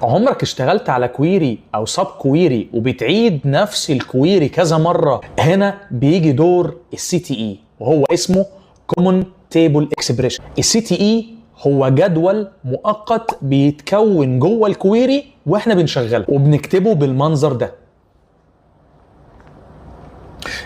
عمرك اشتغلت على كويري او سب كويري وبتعيد نفس الكويري كذا مره؟ هنا بيجي دور السي تي اي وهو اسمه كومون تيبل اكسبريشن. السي تي اي هو جدول مؤقت بيتكون جوه الكويري واحنا بنشغله وبنكتبه بالمنظر ده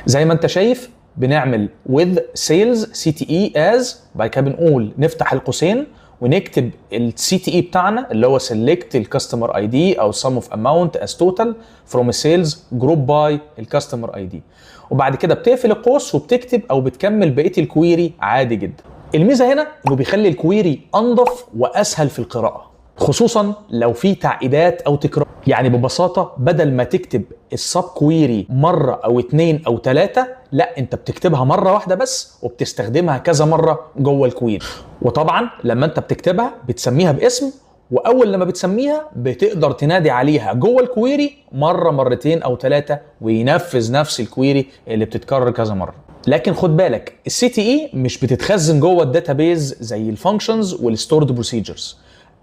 زي ما انت شايف. بنعمل with sales CTE as، بعد كده بنقول نفتح القوسين ونكتب السي تي اي بتاعنا اللي هو select الكاستمر اي دي او sum of amount as total from sales group by الكاستمر اي دي، وبعد كده بتقفل القوس وبتكتب او بتكمل بقيه الكويري عادي جدا. الميزه هنا انه بيخلي الكويري انضف واسهل في القراءه، خصوصا لو في تعقيدات او تكرار. يعني ببساطه بدل ما تكتب السب كويري مره او اتنين او تلاته، لا انت بتكتبها مره واحده بس وبتستخدمها كذا مره جوه الكويري. وطبعا لما انت بتكتبها بتسميها باسم، واول لما بتسميها بتقدر تنادي عليها جوه الكويري مره مرتين او ثلاثه وينفذ نفس الكويري اللي بتتكرر كذا مره. لكن خد بالك السي تي اي مش بتتخزن جوه الداتابيز زي الفانكشنز والستورد بروسيجرز.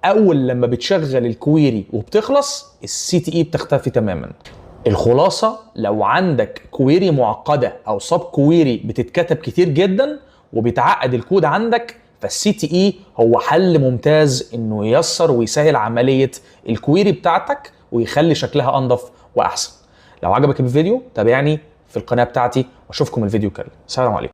اول لما بتشغل الكويري وبتخلص السي تي اي بتختفي تماما. الخلاصه لو عندك كويري معقده او سب كويري بتتكتب كتير جدا وبيتعقد الكود عندك، فالسي تي اي هو حل ممتاز انه ييسر ويسهل عمليه الكويري بتاعتك ويخلي شكلها انضف واحسن. لو عجبك الفيديو تابعني في القناه بتاعتي واشوفكم الفيديو الجاي. سلام عليكم.